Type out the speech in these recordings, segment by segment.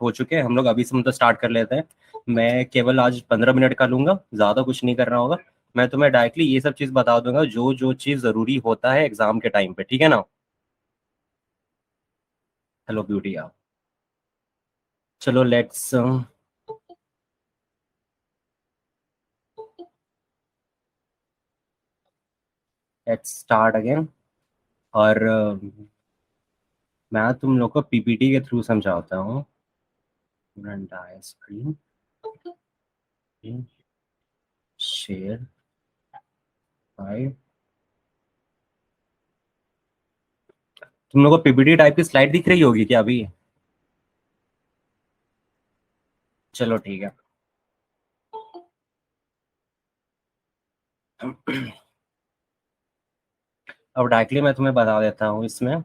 हो चुके हैं हम लोग, अभी से मतलब स्टार्ट कर लेते हैं। मैं केवल आज 15 मिनट का लूंगा, ज़्यादा कुछ नहीं करना होगा। मैं तुम्हें डायरेक्टली ये सब चीज़ बता दूंगा जो जो चीज़ ज़रूरी होता है एग्जाम के टाइम पे, ठीक है ना। हेलो ब्यूटी आप, चलो लेट्स लेट्स स्टार्ट अगेन। और मैं तुम लोग को पीपीटी के थ्रू समझाता हूँ। Screen share file. तुम लोग को पीपीटी टाइप की स्लाइड दिख रही होगी क्या अभी? चलो ठीक है। अब डायरेक्टली मैं तुम्हें बता देता हूँ इसमें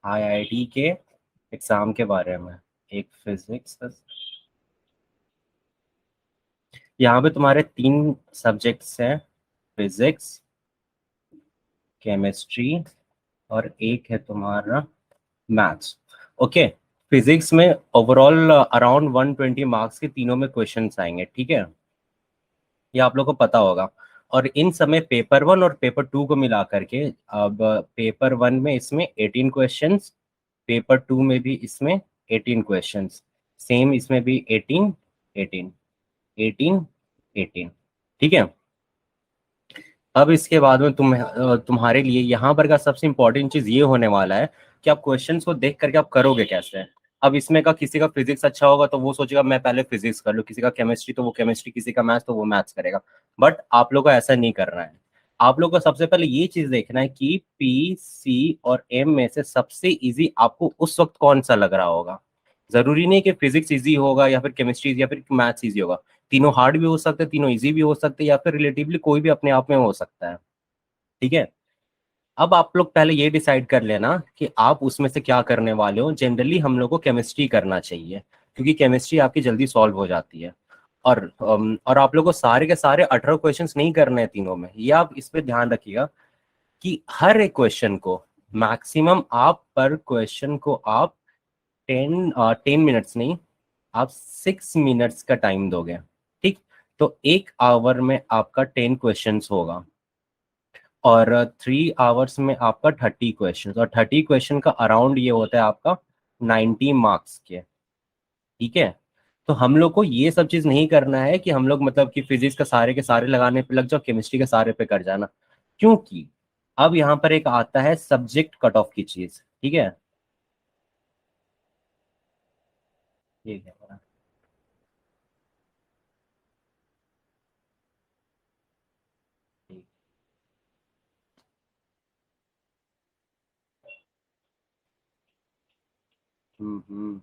आईआईटी के एग्जाम के बारे में। एक फिजिक्स, यहाँ पे तुम्हारे 3 सब्जेक्ट्स हैं, फिजिक्स, केमिस्ट्री और एक है तुम्हारा मैथ्स। ओके। फिजिक्स में ओवरऑल अराउंड 120 मार्क्स के तीनों में क्वेश्चंस आएंगे, ठीक है, ये आप लोग को पता होगा। और इन समय पेपर 1 और पेपर 2 को मिला करके, अब पेपर 1 में इसमें 18 क्वेश्चंस, पेपर 2 में भी इसमें 18 क्वेश्चंस, सेम इसमें भी 18 18 18 18, ठीक है। अब इसके बाद में तुम्हारे लिए यहाँ पर का सबसे इंपॉर्टेंट चीज ये होने वाला है कि आप क्वेश्चंस को देख करके आप करोगे कैसे। अब इसमें का किसी का फिजिक्स अच्छा होगा तो वो सोचेगा मैं पहले फिजिक्स कर लूँ, किसी का केमिस्ट्री तो वो केमिस्ट्री, किसी का मैथ्स तो वो मैथ्स करेगा। बट आप लोग को ऐसा नहीं करना है। आप लोग को सबसे पहले ये चीज देखना है कि पी, सी और एम में से सबसे इजी आपको उस वक्त कौन सा लग रहा होगा। जरूरी नहीं कि फिजिक्स इजी होगा या फिर केमिस्ट्री या फिर मैथ्स इजी होगा। तीनों हार्ड भी हो सकते हैं, तीनों इजी भी हो सकते हैं, या फिर रिलेटिवली कोई भी अपने आप में हो सकता है, ठीक है। अब आप लोग पहले ये डिसाइड कर लेना कि आप उसमें से क्या करने वाले हो। जनरली हम लोग को केमिस्ट्री करना चाहिए, क्योंकि केमिस्ट्री आपकी जल्दी सॉल्व हो जाती है। और आप लोग को सारे के सारे 18 क्वेश्चंस नहीं करने हैं तीनों में, ये आप इस पे ध्यान रखिएगा कि हर एक क्वेश्चन को मैक्सिमम आप पर क्वेश्चन को आप 10 मिनट्स नहीं, आप 6 मिनट्स का टाइम दोगे, ठीक। तो 1 आवर में आपका 10 क्वेश्चंस होगा, और 3 आवर्स में आपका 30 क्वेश्चन, और 30 क्वेश्चन का अराउंड ये होता है आपका 90 मार्क्स के, ठीक है। तो हम लोग को ये सब चीज नहीं करना है कि हम लोग मतलब कि फिजिक्स का सारे के सारे लगाने पे लग जाओ, केमिस्ट्री के सारे पे कर जाना, क्योंकि अब यहाँ पर एक आता है सब्जेक्ट कट ऑफ की चीज, ठीक है। ये है। हम्म।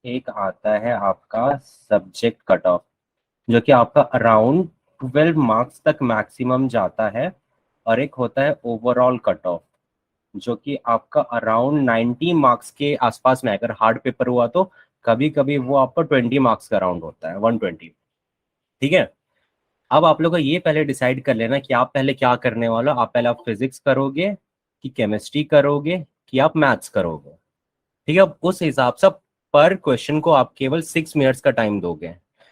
एक आता है आपका सब्जेक्ट कट ऑफ, जो कि आपका अराउंड 12 मार्क्स तक मैक्सिमम जाता है। और एक होता है ओवरऑल कट ऑफ, जो कि आपका अराउंड 90 मार्क्स के आसपास में, अगर हार्ड पेपर हुआ तो कभी कभी वो आपका 20 मार्क्स का राउंड होता है, 120, ठीक है। अब आप लोग को ये पहले डिसाइड कर लेना कि आप पहले क्या करने वाले हो। आप पहले आप फिजिक्स करोगे कि केमिस्ट्री करोगे कि आप मैथ्स करोगे, ठीक है। अब उस हिसाब से पर क्वेश्चन को आप केवल 6 मिनट्स का टाइम दोगे,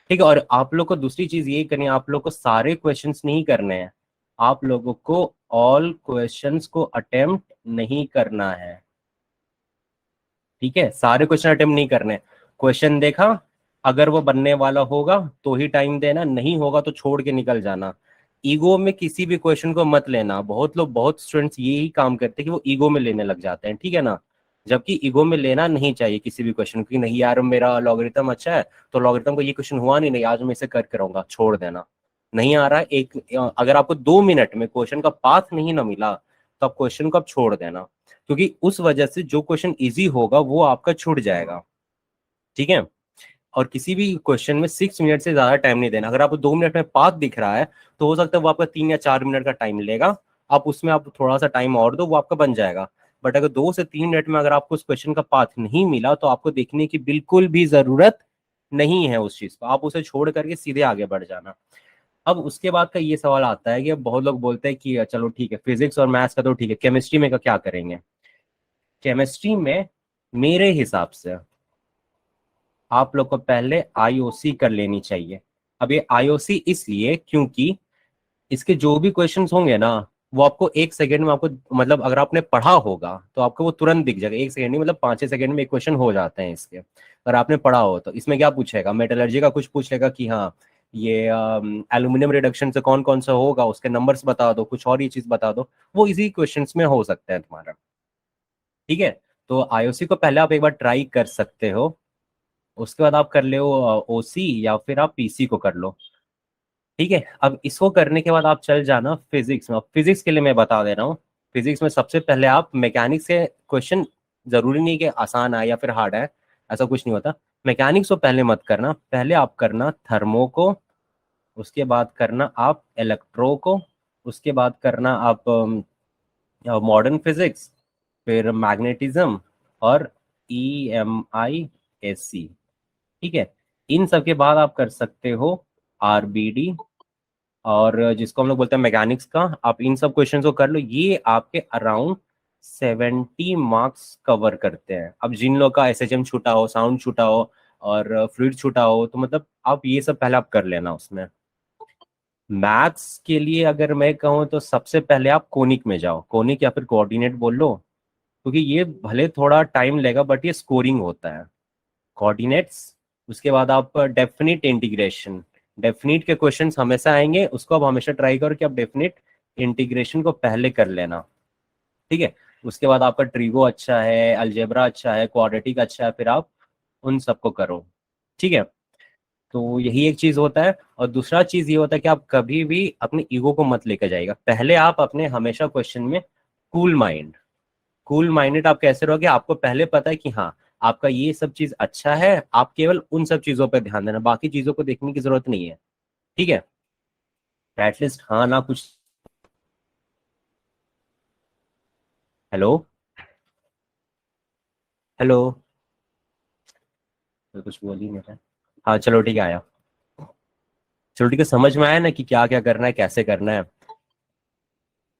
ठीक है। और आप लोग को दूसरी चीज ये करनी है, आप लोग को सारे क्वेश्चंस नहीं करने हैं, आप लोगों को ऑल क्वेश्चंस को अटेम्प्ट नहीं करना है, ठीक है। सारे क्वेश्चन अटेम्प्ट नहीं करने। क्वेश्चन देखा, अगर वो बनने वाला होगा तो ही टाइम देना, नहीं होगा तो छोड़ के निकल जाना। ईगो में किसी भी क्वेश्चन को मत लेना। बहुत लोग, बहुत स्टूडेंट्स यही काम करते हैं कि वो ईगो में लेने लग जाते हैं, ठीक है ना। जबकि ईगो में लेना नहीं चाहिए किसी भी क्वेश्चन को, कि नहीं यार मेरा लॉगरिथम अच्छा है तो लॉगरिथम को ये क्वेश्चन हुआ नहीं, नहीं आज मैं इसे करके रहूंगा, छोड़ देना। नहीं आ रहा है, एक अगर आपको 2 मिनट में क्वेश्चन का पाथ नहीं ना मिला तो आप क्वेश्चन को आप छोड़ देना, क्योंकि उस वजह से जो क्वेश्चन इजी होगा वो आपका छूट जाएगा, ठीक है। और किसी भी क्वेश्चन में 6 मिनट से ज्यादा टाइम नहीं देना। अगर आपको 2 मिनट में पाथ दिख रहा है तो हो सकता है वो आपका 3 या 4 मिनट का टाइम लेगा, आप उसमें आप थोड़ा सा टाइम और दो, वो आपका बन जाएगा। बट अगर 2 से 3 मिनट में अगर आपको उस क्वेश्चन का पाथ नहीं मिला तो आपको देखने की बिल्कुल भी जरूरत नहीं है उस चीज को, आप उसे छोड़ करके सीधे आगे बढ़ जाना। अब उसके बाद का ये सवाल आता है कि अब बहुत लोग बोलते हैं कि चलो ठीक है फिजिक्स और मैथ्स का तो ठीक है, केमिस्ट्री में का क्या करेंगे। केमिस्ट्री में मेरे हिसाब से आप लोग को पहले आईओसी कर लेनी चाहिए। अब ये आईओसी इसलिए क्योंकि इसके जो भी क्वेश्चंस होंगे ना, वो आपको एक सेकंड में आपको, मतलब अगर आपने पढ़ा होगा तो आपको वो तुरंत दिख जाएगा, एक सेकंड में, मतलब 5-6 सेकंड में एक क्वेश्चन हो जाते हैं इसके, अगर आपने पढ़ा हो तो। इसमें क्या पूछेगा, मेटलर्जी का कुछ पूछ लेगा कि हाँ ये एल्यूमिनियम रिडक्शन से कौन कौन सा होगा, उसके नंबर्स बता दो, कुछ और ये चीज बता दो, वो इसी क्वेश्चंस में हो सकता है तुम्हारा। ठीक है, तो आईओसी को पहले आप एक बार ट्राई कर सकते हो, उसके बाद आप कर ले ओसी या फिर आप पीसी को कर लो। ठीक है, अब इसको करने के बाद आप चल जाना फिजिक्स में। अब फिजिक्स के लिए मैं बता दे रहा हूँ, फिजिक्स में सबसे पहले आप मैकेनिक्स के क्वेश्चन, जरूरी नहीं कि आसान आए या फिर हार्ड आए, ऐसा कुछ नहीं होता। मैकेनिक्स को पहले मत करना, पहले आप करना थर्मो को, उसके बाद करना आप इलेक्ट्रो को, उसके बाद करना आप मॉडर्न फिजिक्स, फिर मैग्नेटिज्म और EMI, AC। ठीक है, इन सब के बाद आप कर सकते हो RBD, और जिसको हम लोग बोलते हैं मैकेनिक्स का। आप इन सब क्वेश्चंस को कर लो, ये आपके अराउंड 70 मार्क्स कवर करते हैं। अब जिन लोग का SHM छूटा हो, साउंड छूटा हो और फ्लूइड छूटा हो, तो मतलब आप ये सब पहले आप कर लेना उसमें। मैथ्स के लिए अगर मैं कहूँ तो सबसे पहले आप कोनिक में जाओ, कोनिक या फिर कोऑर्डिनेट बोल लो, क्योंकि ये भले थोड़ा टाइम लेगा बट ये स्कोरिंग होता है, कोऑर्डिनेट्स। उसके बाद आप डेफिनिट इंटीग्रेशन, डेफिनिट के क्वेश्चंस हमेशा आएंगे, उसको आप हमेशा ट्राई करो कि आप डेफिनिट इंटीग्रेशन को पहले कर लेना। ठीक है, उसके बाद आपका ट्रिगो अच्छा है, अलजेब्रा अच्छा है, क्वाड्रेटिक अच्छा है, फिर आप उन सबको करो। ठीक है, तो यही एक चीज होता है। और दूसरा चीज ये होता है कि आप कभी भी अपने ईगो को मत लेकर जाएगा, पहले आप अपने हमेशा क्वेश्चन में कूल माइंड, कूल माइंडेड आप कैसे रहोगे, आपको पहले पता है कि हाँ आपका ये सब चीज अच्छा है, आप केवल उन सब चीजों पर ध्यान देना, बाकी चीजों को देखने की जरूरत नहीं है। ठीक है, एटलीस्ट हाँ ना कुछ। हेलो, हेलो, तो कुछ बोल ही नहीं रहा। हाँ चलो ठीक है, आया। चलो ठीक है, समझ में आया ना कि क्या क्या करना है, कैसे करना है।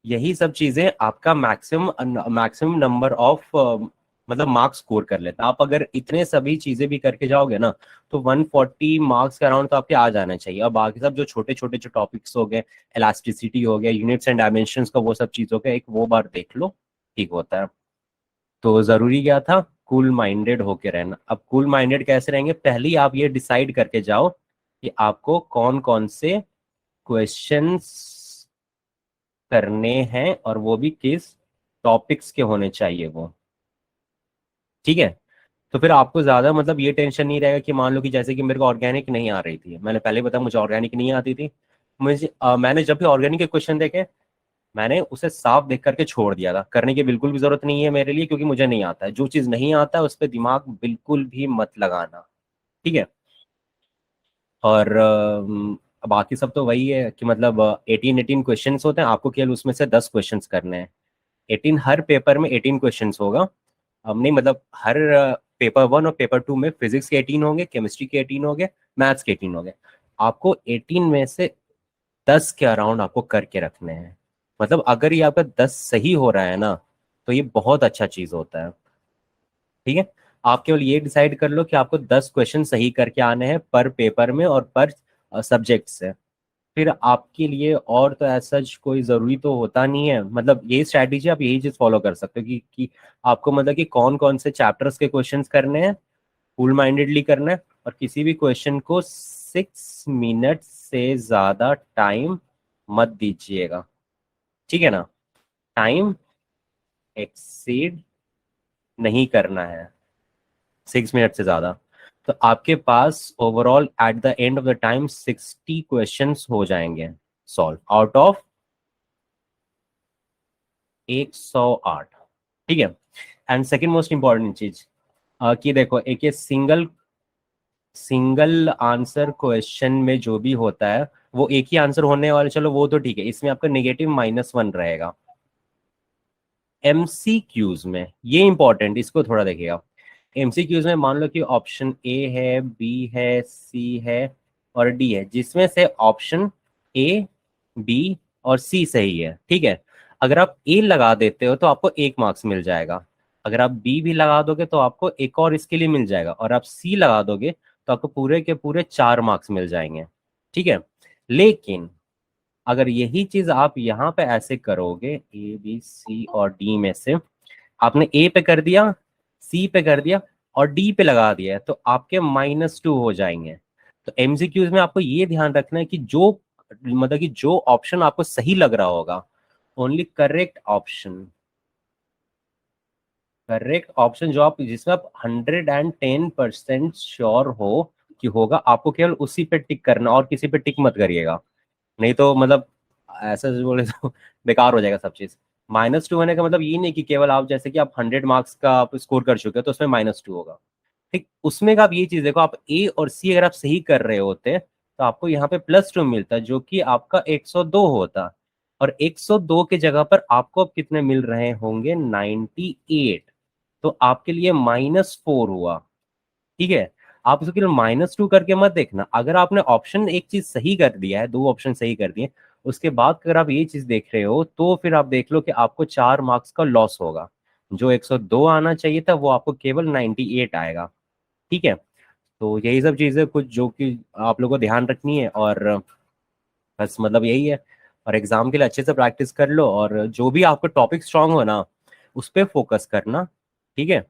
यही सब चीजें आपका मैक्सिमम मैक्सिमम नंबर ऑफ मतलब मार्क्स स्कोर कर लेता है। आप अगर इतने सभी चीजें भी करके जाओगे ना, तो 140 मार्क्स के अराउंड तो आपके आ जाना चाहिए। और बाकी सब जो छोटे छोटे जो टॉपिक्स हो गए, इलास्टिसिटी हो गया, यूनिट्स एंड डायमेंशंस का, वो सब चीजों का एक वो बार देख लो, ठीक होता है। तो जरूरी क्या था, कूल माइंडेड होके रहना। अब कूल माइंडेड कैसे रहेंगे, पहले ही आप ये डिसाइड करके जाओ कि आपको कौन कौन से क्वेश्चंस करने हैं, और वो भी किस टॉपिक्स के होने चाहिए वो। ठीक है, तो फिर आपको ज्यादा मतलब ये टेंशन नहीं रहेगा कि मान लो कि जैसे कि मेरे को ऑर्गेनिक नहीं आ रही थी, मैंने पहले बताया मुझे ऑर्गेनिक नहीं आती थी। मैंने जब भी ऑर्गेनिक के क्वेश्चन देखे, मैंने उसे साफ देख करके छोड़ दिया था, करने की बिल्कुल भी जरूरत नहीं है मेरे लिए, क्योंकि मुझे नहीं आता है। जो चीज नहीं आता है उस पर दिमाग बिल्कुल भी मत लगाना। ठीक है, और बाकी सब तो वही है कि मतलब 18 क्वेश्चंस होते हैं, आपको केवल उसमें से 10 क्वेश्चंस करने हैं। हर पेपर में 18 क्वेश्चंस होगा। अब नहीं मतलब हर पेपर 1 और पेपर 2 में फिजिक्स के 18 होंगे, केमिस्ट्री के 18 होंगे, मैथ्स के 18 होंगे। आपको 18 में से 10 के अराउंड आपको करके रखने हैं। मतलब अगर ये आपका 10 सही हो रहा है ना, तो ये बहुत अच्छा चीज होता है। ठीक है, आप केवल ये डिसाइड कर लो कि आपको 10 क्वेश्चन सही करके आने हैं पर पेपर में और पर सब्जेक्ट से। फिर आपके लिए और तो ऐसा कोई जरूरी तो होता नहीं है, मतलब यही स्ट्रैटेजी, आप यही चीज फॉलो कर सकते हो कि आपको मतलब कि कौन कौन से चैप्टर्स के क्वेश्चंस करने हैं, फुल माइंडेडली करना है। और किसी भी क्वेश्चन को 6 मिनट से ज्यादा टाइम मत दीजिएगा। ठीक है ना, टाइम एक्सीड नहीं करना है 6 मिनट से ज्यादा। तो आपके पास overall at the end of the time 60 questions हो जाएंगे सॉल्व आउट ऑफ 108। ठीक है, एंड सेकेंड मोस्ट इंपॉर्टेंट चीज कि देखो, एक ये सिंगल सिंगल आंसर क्वेश्चन में जो भी होता है वो एक ही आंसर होने वाला, चलो वो तो ठीक है, इसमें आपका नेगेटिव -1 रहेगा। MCQs में ये इंपॉर्टेंट, इसको थोड़ा देखिएगा। MCQs में मान लो कि ऑप्शन A है, B है, C है और D है, जिसमें से ऑप्शन ए, बी और सी सही है, ठीक है। अगर आप ए लगा देते हो तो आपको 1 मार्क्स मिल जाएगा। अगर आप बी भी लगा दोगे तो आपको एक और इसके लिए मिल जाएगा, और आप सी लगा दोगे तो आपको पूरे के पूरे 4 मार्क्स मिल जाएंगे, ठीक है। लेकिन अगर यही चीज आप यहाँ पे ऐसे करोगे, ए बी सी और डी में से आपने ए पे कर दिया, सी पे कर दिया और डी पे लगा दिया है, तो आपके -2 हो जाएंगे। तो एमसीक्यूज में आपको ये ध्यान रखना है कि जो मतलब कि जो ऑप्शन आपको सही लग रहा होगा, ओनली करेक्ट ऑप्शन जो आप जिसमें आप 110% श्योर हो कि होगा, आपको केवल उसी पे टिक करना और किसी पे टिक मत करिएगा। नहीं तो मतलब ऐसा बोले तो बेकार हो जाएगा सब चीज। -2 होने का मतलब ये नहीं कि केवल आप जैसे कि आप 100 मार्क्स का आप स्कोर कर चुके हो तो उसमें -2 होगा। ठीक, उसमें का आप ये चीज देखो, आप ए और सी अगर आप सही कर रहे होते तो आपको यहाँ पे +2 मिलता, जो कि आपका 102 होता। और 102 की जगह पर आपको अब कितने मिल रहे होंगे, 98। तो आपके लिए -4 हुआ, ठीक है। आप उसको केवल -2 करके मत देखना। अगर आपने ऑप्शन एक चीज सही कर दिया है, 2 ऑप्शन सही कर दिए, उसके बाद अगर आप ये चीज देख रहे हो तो फिर आप देख लो कि आपको 4 मार्क्स का लॉस होगा। जो 102 आना चाहिए था वो आपको केवल 98 आएगा, ठीक है। तो यही सब चीजें कुछ जो कि आप लोगों को ध्यान रखनी है, और बस मतलब यही है। और एग्जाम के लिए अच्छे से प्रैक्टिस कर लो, और जो भी आपको टॉपिक स्ट्रांग हो ना उस पर फोकस करना, ठीक है।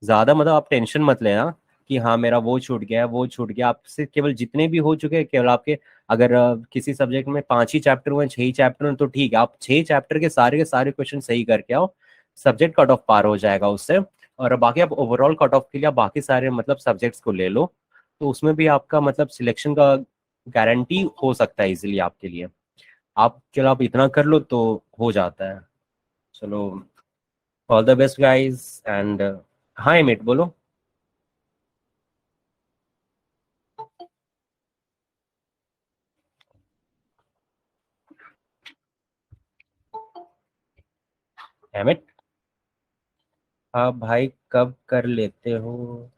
ज्यादा मतलब आप टेंशन मत लेना कि हाँ मेरा वो छूट गया है वो छूट गया, आपसे केवल जितने भी हो चुके हैं केवल आपके, अगर किसी सब्जेक्ट में 5 ही चैप्टर हुए, 6 ही चैप्टर हुए तो ठीक है, आप 6 चैप्टर के सारे क्वेश्चन सही करके आओ, सब्जेक्ट कट ऑफ पार हो जाएगा उससे। और बाकी आप ओवरऑल कट ऑफ के लिए आप बाकी सारे मतलब सब्जेक्ट्स को ले लो, तो उसमें भी आपका मतलब सिलेक्शन का गारंटी हो सकता है इजीली आपके लिए। आप चलो आप इतना कर लो तो हो जाता है। चलो, all the best guys and हाँ एमिट बोलो। एमिट, आप भाई कब कर लेते हो?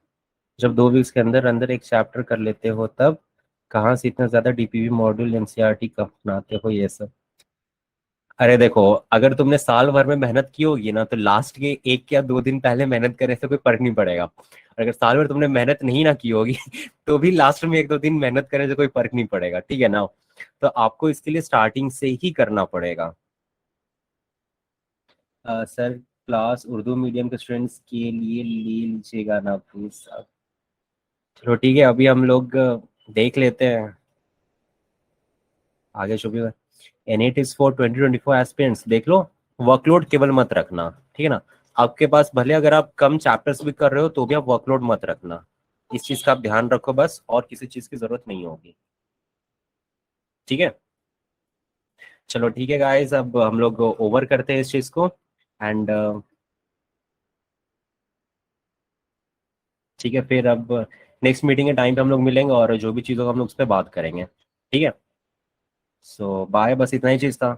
जब 2 वीक्स के अंदर अंदर एक चैप्टर कर लेते हो तब? कहाँ से इतना ज्यादा डीपीवी मॉड्यूल एनसीईआरटी कब अपनाते हो ये सब? अरे देखो, अगर तुमने साल भर में मेहनत की होगी ना तो लास्ट के 1 या 2 दिन पहले मेहनत करने से कोई फर्क नहीं पड़ेगा। और अगर साल भर तुमने मेहनत नहीं ना की होगी तो भी लास्ट में 1 2 दिन मेहनत करने से कोई फर्क नहीं पड़ेगा, ठीक है ना। तो आपको इसके लिए स्टार्टिंग से ही करना पड़ेगा। सर, क्लास उर्दू मीडियम के स्टूडेंट्स के लिए ले लीजिएगा ना प्लीज। चलो ठीक है, अभी हम लोग देख लेते हैं आगे जो भी। And it is for 2024 aspirants, देख लो। वर्कलोड केवल मत रखना, ठीक है ना। आपके पास भले अगर आप कम चैप्टर्स भी कर रहे हो तो भी आप वर्कलोड मत रखना। इस चीज का आप ध्यान रखो बस, और किसी चीज की जरूरत नहीं होगी, ठीक है। चलो ठीक है गाइस, अब हम लोग ओवर करते हैं इस चीज को। एंड ठीक है, फिर अब नेक्स्ट मीटिंग के टाइम पे हम लोग मिलेंगे और जो भी चीज़ होगा हम लोग उस पर बात करेंगे, ठीक है। सो बाय, बस इतना ही चीज़ था।